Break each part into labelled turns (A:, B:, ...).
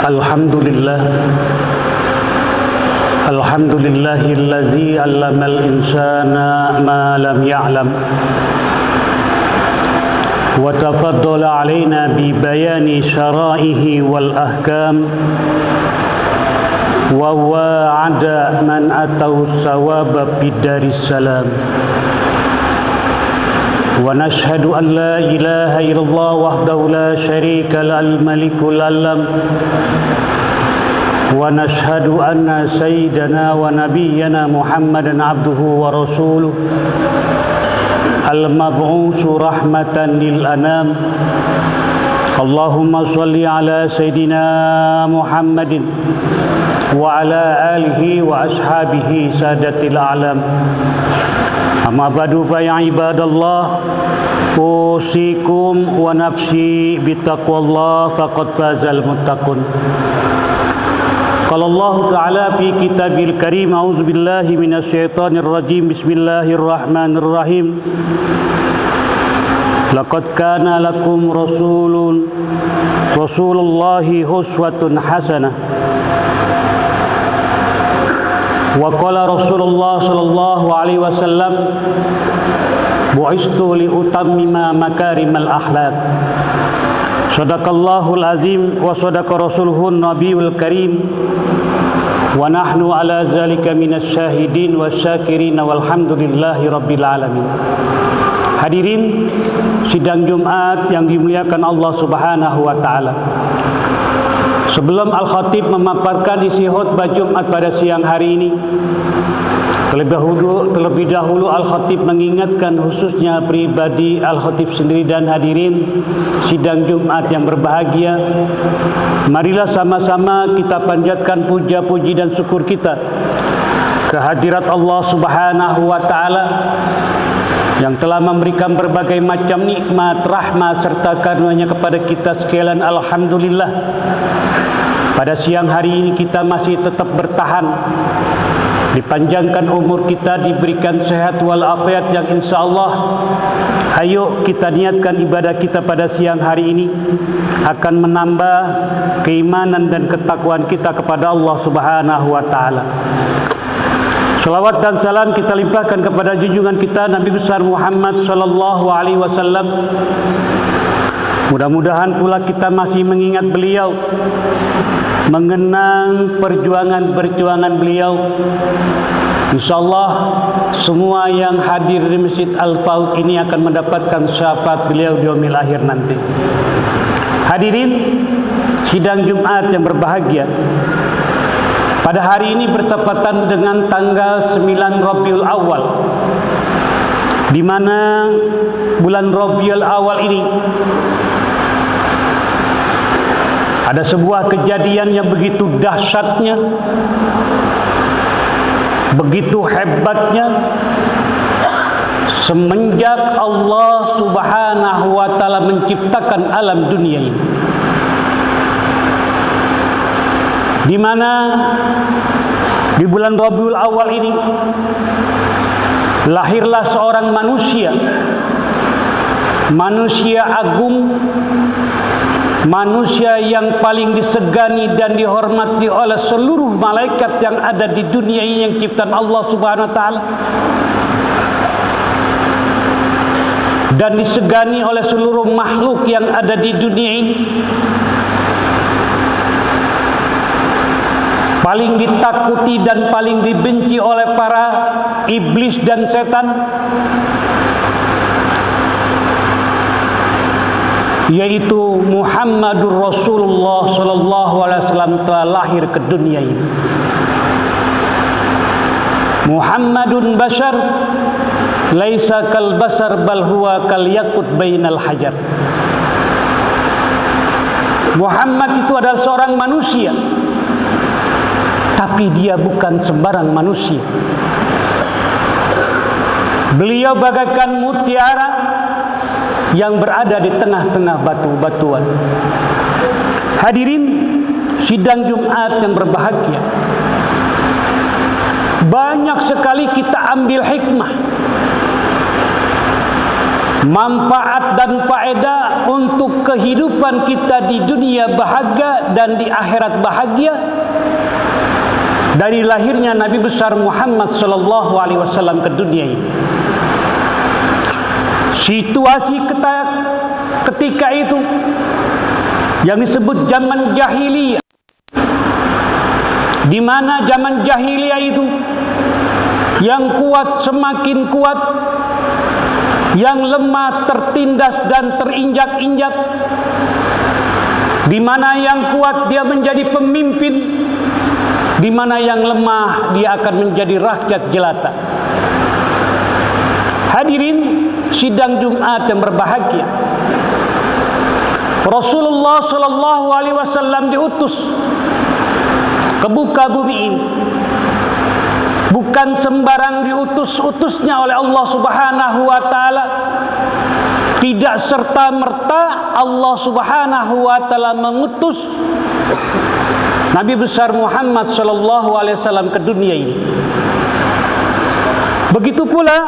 A: Alhamdulillah Alhamdulillahilladzi 'allamal insana ma lam ya'lam wa tafaddala 'alaina bi bayani syara'ihi wal ahkam wa wa'ada man atau sawaba bidaris salam wa nashhadu an la ilaha illallah wahdahu la syarika lahul malikul alam wa nashhadu anna sayyidana wa nabiyyana Muhammadan abduhu wa rasuluh al-mab'usu rahmatan lil anam. Allahumma salli ala sayyidina Muhammadin wa ala alihi wa ashabihi sadatil alam. Amma ba'du fa ya ibadallah, usikum wa nafsi bittaqwallah faqad fazal muttaqun. Qala Allah Ta'ala fi kitabil karim, a'udzu billahi minasy syaithanir rajim, bismillahirrahmanirrahim. Laqad kana lakum rasulullahi uswatun hasanah. Wa qala Rasulullah sallallahu alaihi wasallam, bu'istu li utammima makarimal akhlaq. Sadaqallahul azim wa sadaqa rasuluhun nabiyul karim wa nahnu ala zalika minas syahidin wasyakirin walhamdulillahi rabbil alamin. Hadirin sidang Jumat yang dimuliakan Allah Subhanahu wa taala. Sebelum Al-Khatib memaparkan isi khutbah Jumat pada siang hari ini, terlebih dahulu Al-Khatib mengingatkan khususnya pribadi Al-Khatib sendiri dan hadirin sidang Jumat yang berbahagia. Marilah sama-sama kita panjatkan puja-puji dan syukur kita kehadirat Allah Subhanahu wa taala yang telah memberikan berbagai macam nikmat, rahmat serta karunia kepada kita sekalian. Alhamdulillah, pada siang hari ini kita masih tetap bertahan, dipanjangkan umur kita, diberikan sehat walafiat yang insya Allah, ayo kita niatkan ibadah kita pada siang hari ini akan menambah keimanan dan ketakwaan kita kepada Allah Subhanahu wa taala. Salawat dan salam kita limpahkan kepada junjungan kita Nabi besar Muhammad sallallahu alaihi wasallam. Mudah-mudahan pula kita masih mengingat beliau, mengenang perjuangan beliau. InsyaAllah semua yang hadir di Masjid Al-Faud ini akan mendapatkan syafaat beliau di yaumil akhir nanti. Hadirin sidang Jumat yang berbahagia, pada hari ini bertepatan dengan tanggal 9 Rabiul Awal, di mana bulan Rabiul Awal ini ada sebuah kejadian yang begitu dahsyatnya, begitu hebatnya, semenjak Allah Subhanahu wa taala menciptakan alam dunia ini, di mana di bulan Rabiul Awal ini lahirlah seorang manusia agung, manusia yang paling disegani dan dihormati oleh seluruh malaikat yang ada di dunia ini yang ciptaan Allah Subhanahu wa taala, dan disegani oleh seluruh makhluk yang ada di dunia ini. Paling ditakuti dan paling dibenci oleh para iblis dan setan, yaitu Muhammadur Rasulullah sallallahu alaihi wasallam telah lahir ke dunia ini. Muhammadun bashar laisa kal basar bal huwa kal yakut bainal hajar. Muhammad itu adalah seorang manusia, tapi dia bukan sembarang manusia. Beliau bagaikan mutiara yang berada di tengah-tengah batu-batuan. Hadirin sidang Jumat yang berbahagia, banyak sekali kita ambil hikmah, manfaat dan faedah untuk kehidupan kita di dunia bahagia dan di akhirat bahagia dari lahirnya Nabi besar Muhammad sallallahu alaihi wasallam ke dunia ini. Situasi ketika itu yang disebut zaman jahiliyah, di mana zaman jahiliyah itu yang kuat semakin kuat, yang lemah tertindas dan terinjak-injak, di mana yang kuat dia menjadi pemimpin, di mana yang lemah dia akan menjadi rakyat jelata. Hadirin sidang Jumat yang berbahagia, Rasulullah sallallahu alaihi wasallam diutus ke muka bumi ini. Bukan sembarang diutus-utusnya oleh Allah Subhanahu wa taala. Tidak serta-merta Allah Subhanahu wa taala mengutus Nabi besar Muhammad sallallahu alaihi wasallam ke dunia ini. Begitu pula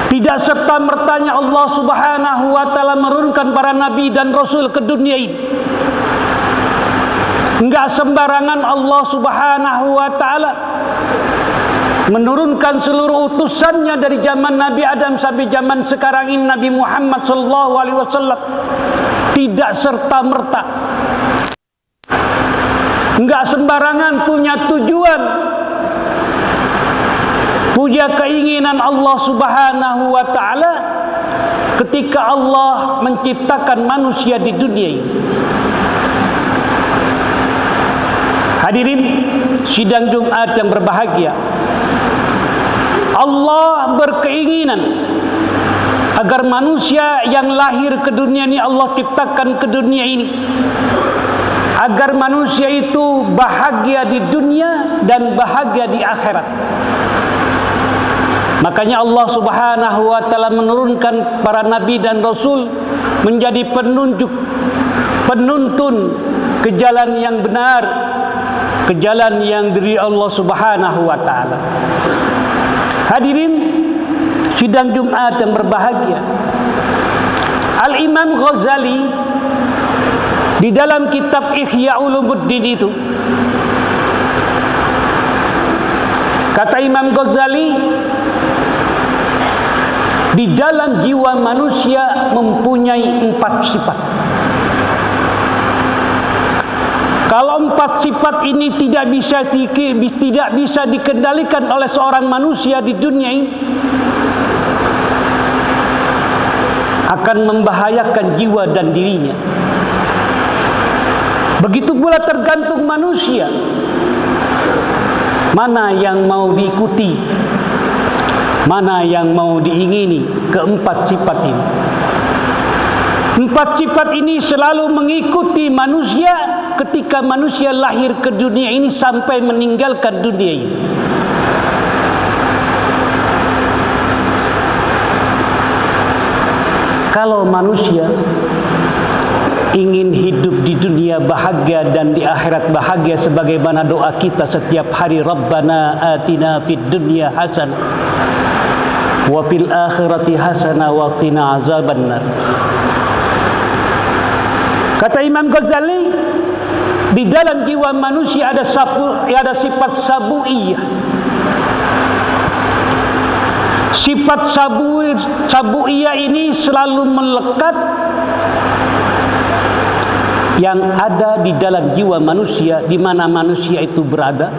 A: tidak serta-mertanya Allah Subhanahu wa taala menurunkan para nabi dan rasul ke dunia ini. Enggak sembarangan Allah Subhanahu wa taala menurunkan seluruh utusannya dari zaman Nabi Adam sampai zaman sekarang ini Nabi Muhammad sallallahu alaihi wasallam. Tidak serta-merta. Enggak sembarangan punya tujuan, punya keinginan Allah Subhanahu wa taala ketika Allah menciptakan manusia di dunia ini. Hadirin sidang Jumat yang berbahagia, Allah berkeinginan agar manusia yang lahir ke dunia ini Allah ciptakan ke dunia ini agar manusia itu bahagia di dunia dan bahagia di akhirat. Makanya Allah Subhanahu wa taala menurunkan para nabi dan rasul menjadi penunjuk, penuntun ke jalan yang benar, ke jalan yang dari Allah Subhanahu wa taala. Hadirin sidang Jumat yang berbahagia, Al-Imam Ghazali di dalam kitab Ihya Ulumuddin itu, kata Imam Ghazali, di dalam jiwa manusia mempunyai 4 sifat. Kalau 4 sifat ini tidak bisa dikendalikan oleh seorang manusia di dunia ini, akan membahayakan jiwa dan dirinya. Begitu pula tergantung manusia mana yang mau diikuti, mana yang mau diingini ke-4 sifat ini. 4 sifat ini selalu mengikuti manusia ketika manusia lahir ke dunia ini sampai meninggalkan dunia ini. Kalau manusia ingin hidup di dunia bahagia dan di akhirat bahagia sebagaimana doa kita setiap hari, Rabbana atina fid dunya hasanah wa fil akhirati hasanah wa qina azabannar. Kata Imam Ghazali, di dalam jiwa manusia ada sifat sabuiyah. Sifat sabuiyah ini selalu melekat yang ada di dalam jiwa manusia di mana manusia itu berada.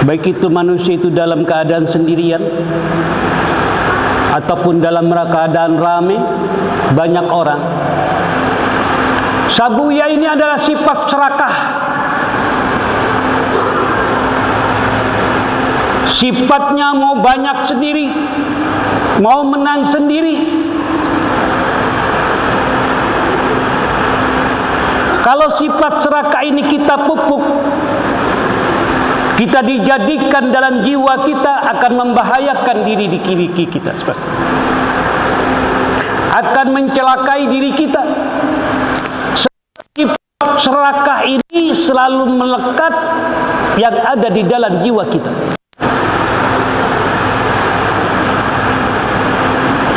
A: Baik itu manusia itu dalam keadaan sendirian ataupun dalam keadaan ramai banyak orang. Sabuiyah ini adalah sifat serakah. Sifatnya mau banyak sendiri, mau menang sendiri. Kalau sifat serakah ini kita pupuk, kita dijadikan dalam jiwa kita, akan membahayakan diri kita, akan mencelakai diri kita. Sifat serakah ini selalu melekat yang ada di dalam jiwa kita.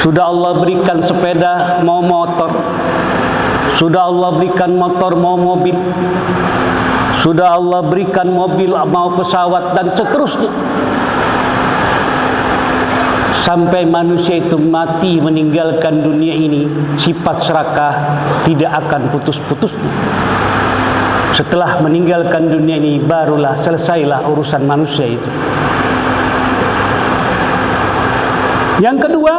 A: Sudah Allah berikan sepeda, mau motor. Sudah Allah berikan motor, mau mobil. Sudah Allah berikan mobil, mau pesawat, dan seterusnya. Sampai manusia itu mati meninggalkan dunia ini, sifat serakah tidak akan putus-putusnya. Setelah meninggalkan dunia ini, barulah selesailah urusan manusia itu. Yang kedua,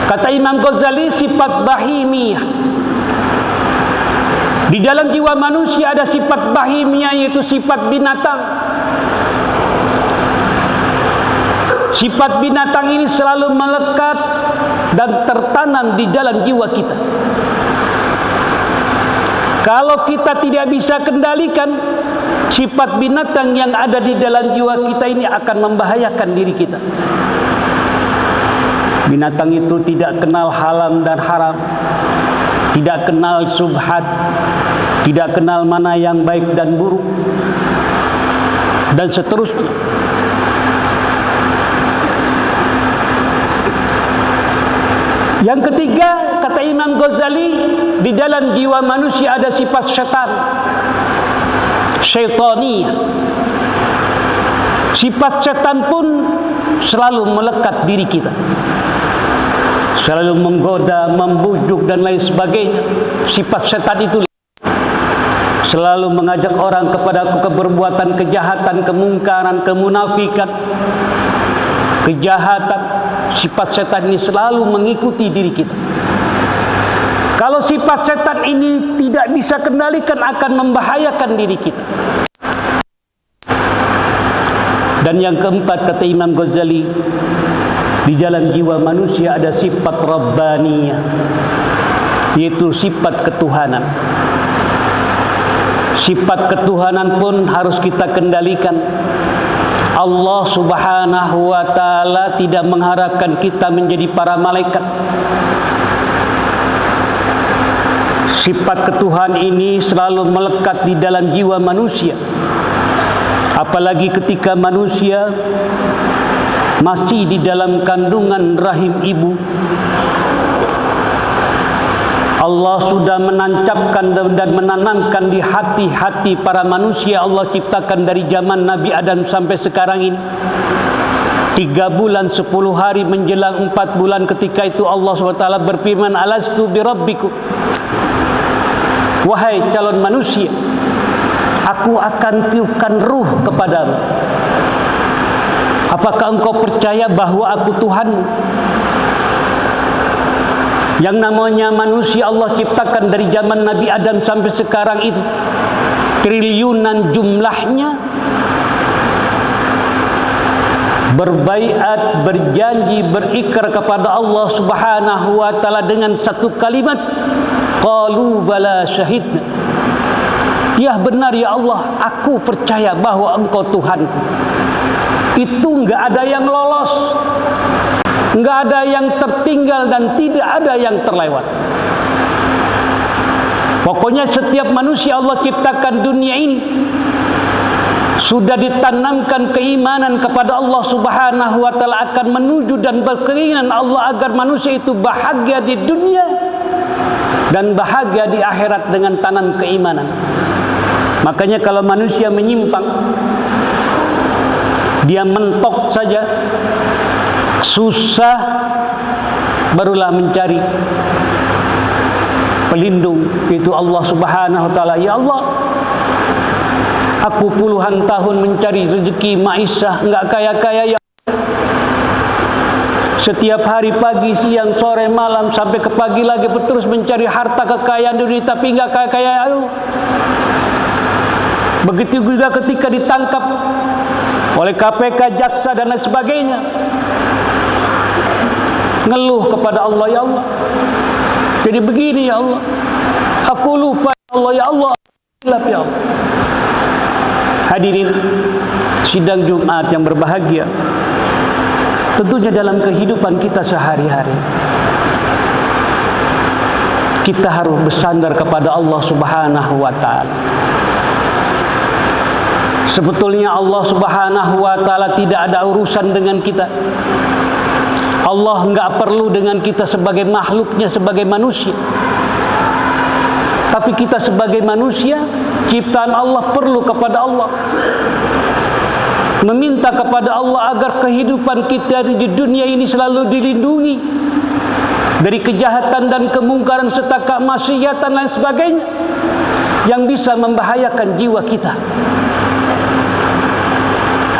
A: kata Imam Ghazali, sifat bahimiyah. Di dalam jiwa manusia ada sifat bahimiyah, yaitu sifat binatang. Sifat binatang ini selalu melekat dan tertanam di dalam jiwa kita. Kalau kita tidak bisa kendalikan, sifat binatang yang ada di dalam jiwa kita ini akan membahayakan diri kita. Binatang itu tidak kenal halal dan haram, tidak kenal subhat, tidak kenal mana yang baik dan buruk, dan seterusnya. Yang ketiga, kata Imam Ghazali, di dalam jiwa manusia ada sifat syaitan, syaitaniyah. Sifat syaitan pun selalu melekat diri kita, selalu menggoda, membujuk dan lain sebagainya. Sifat syaitan itu selalu mengajak orang kepada keperbuatan kejahatan, kemungkaran, kemunafikan, kejahatan. Sifat setan ini selalu mengikuti diri kita. Kalau sifat setan ini tidak bisa kendalikan, akan membahayakan diri kita. Dan yang keempat, kata Imam Ghazali, di dalam jiwa manusia ada sifat rabbaniyah, yaitu sifat ketuhanan. Sifat ketuhanan pun harus kita kendalikan. Allah Subhanahu wa ta'ala tidak mengharapkan kita menjadi para malaikat. Sifat ketuhanan ini selalu melekat di dalam jiwa manusia. Apalagi ketika manusia masih di dalam kandungan rahim ibu, Allah sudah menancapkan dan menanamkan di hati-hati para manusia. Allah ciptakan dari zaman Nabi Adam sampai sekarang ini. 3 bulan 10 hari menjelang 4 bulan, ketika itu Allah SWT berfirman, alastu birabbikum, wahai calon manusia, aku akan tiupkan ruh kepadamu. Apakah engkau percaya bahwa aku Tuhanmu? Yang namanya manusia Allah ciptakan dari zaman Nabi Adam sampai sekarang itu triliunan jumlahnya, berbaiat, berjanji, berikrar kepada Allah Subhanahu wa ta'ala dengan satu kalimat, qalu bala syahidna, ya benar ya Allah, aku percaya bahwa engkau Tuhanku. Itu enggak ada yang lolos, enggak ada yang tertinggal, dan tidak ada yang terlewat. Pokoknya setiap manusia Allah ciptakan dunia ini sudah ditanamkan keimanan kepada Allah Subhanahu wa ta'ala, akan menuju dan berkeinginan Allah agar manusia itu bahagia di dunia dan bahagia di akhirat dengan tanam keimanan. Makanya kalau manusia menyimpang, dia mentok saja, susah, barulah mencari pelindung, itu Allah Subhanahu wa ta'ala. Ya Allah, aku puluhan tahun mencari rezeki maisha, enggak kaya-kaya ya. Setiap hari, pagi, siang, sore, malam, sampai ke pagi lagi terus mencari harta kekayaan dunia, tapi enggak kaya-kaya. Begitu juga ketika ditangkap oleh KPK, jaksa dan lain sebagainya, ngeluh kepada Allah, ya Allah, jadi begini ya Allah, aku lupa ya Allah, ya Allah, ya Allah. Hadirin sidang Jumat yang berbahagia, tentunya dalam kehidupan kita sehari-hari kita harus bersandar kepada Allah Subhanahu wa ta'ala. Sebetulnya Allah Subhanahu wa ta'ala tidak ada urusan dengan kita. Allah enggak perlu dengan kita sebagai makhluknya, sebagai manusia. Tapi kita sebagai manusia, ciptaan Allah, perlu kepada Allah. Meminta kepada Allah agar kehidupan kita di dunia ini selalu dilindungi dari kejahatan dan kemungkaran serta kemaksiatan lain sebagainya yang bisa membahayakan jiwa kita.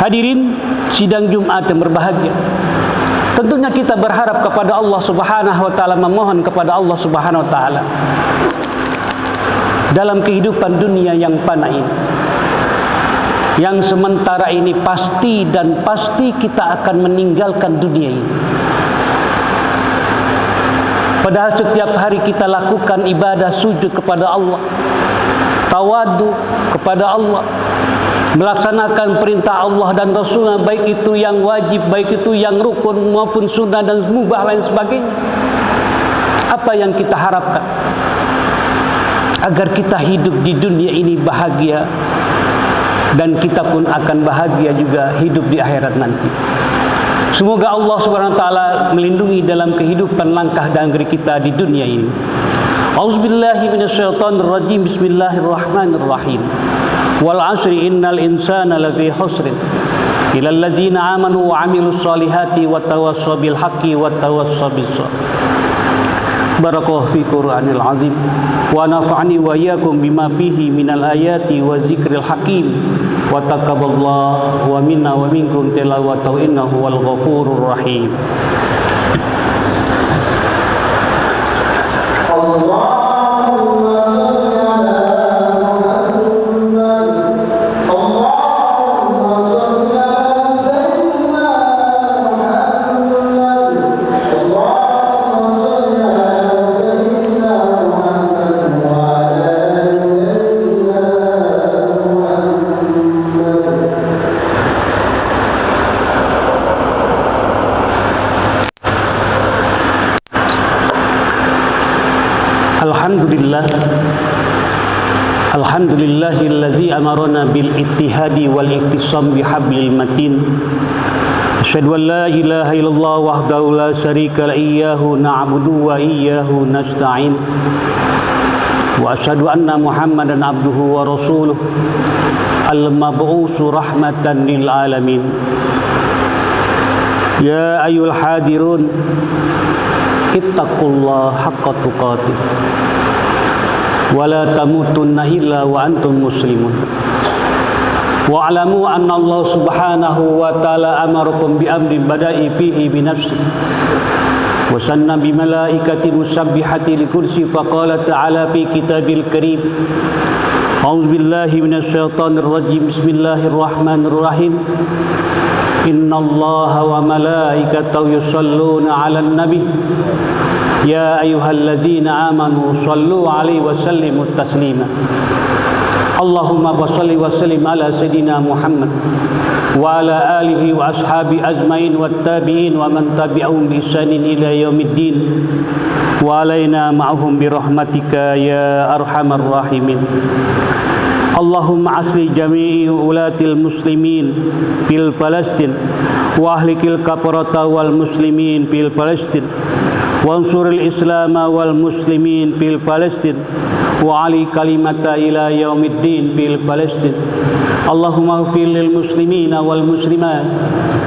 A: Hadirin sidang Jumat yang berbahagia, tentunya kita berharap kepada Allah Subhanahu wa taala, memohon kepada Allah Subhanahu wa taala dalam kehidupan dunia yang fana ini, yang sementara ini pasti dan pasti kita akan meninggalkan dunia ini. Padahal setiap hari kita lakukan ibadah sujud kepada Allah, tawadu kepada Allah, melaksanakan perintah Allah dan Rasulnya, baik itu yang wajib, baik itu yang rukun maupun sunnah dan mubah lain sebagainya. Apa yang kita harapkan? Agar kita hidup di dunia ini bahagia, dan kita pun akan bahagia juga hidup di akhirat nanti. Semoga Allah Subhanahu wa taala melindungi dalam kehidupan langkah dan negeri kita di dunia ini. Auzubillahi minasyaitonir rajim. Bismillahirrahmanirrahim. Wal 'asri innal insana lafi khusrin illal ladzina amanu wa 'amilus solihati wa tawassaw bil haqqi wa tawassaw bis sabr. Barakallahu fi Qur'anil azim wa nafa'ani wa iyyakum bima fihi minal ayati wa zikril hakim wa taqabbalallahu wa minna wa minkum tilawatahu innahu wal ghafurur rahim. Alhamdulillahillazi amarana bil ittihadi wal iktisam bihablil matin. Asyhadu an la ilaha illallah wahdahu la syarika la iyyahu na'budu wa iyyahu nasta'in. Wa asyhadu anna Muhammadan abduhu wa rasuluh al-mab'utsu rahmatan lil alamin. Ya ayyuhal hadirun ittaqullaha haqqa tuqatih wala tamutunna illa wa antum muslimun. Wa'lamu anna Allah subhanahu wa ta'ala amarakum bi amrin bada'i fihi bi nafsi wa sanna bi malaikati musabbihati li kursi faqala ta'ala fi kitabil karim. A'udzu billahi minasy syaithanir rajim. Bismillahirrahmanirrahim. Innallaha wa malaikatahu yusholluna 'alan nabi ya ayyuhalladzina amanu shallu 'alaihi wa sallimu taslima. Allahumma shalli wa sallim ala sayidina Muhammad wa ala alihi wa ashabi ajmain wat tabi'in wa man tabi'ahum bi ihsanin ila yaumiddin wa alaina ma'ahum bi rahmatika ya arhamar rahimin. Allahumma asli jami'i ulatil muslimin fil Palestin wa ahlikil kafarata wal muslimin fil Palestin wansuril islama wal muslimin fil Palestin wa ali kalimata ila yaumiddin fil Palestin. Allahumma ighfir lil muslimina wal muslimat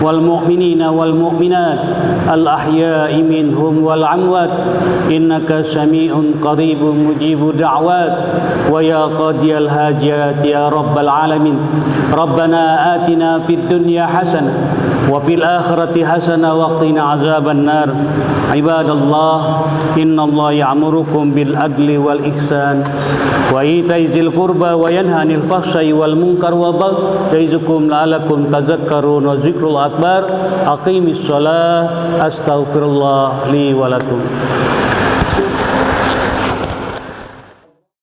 A: wal mu'minina wal mu'minat al ahya'i minhum wal amwat innaka sami'un qaribun mujibu da'wat wa ya qadiyal hajat ya rabbal alamin. Rabbana atina fid dunya hasanah wa fil akhirati hasanah wa qina azaban nar. Ibadallah, innallaha ya'murukum bil adli wal ihsan wa ita'i dzil qurba wa yanha 'anil fahsya'i wal munkar wa baghi ya'izukum la'allakum tadhakkarun wa dzikrul akbar. Aqimis shalah. Astaghfirullah li wa lakum.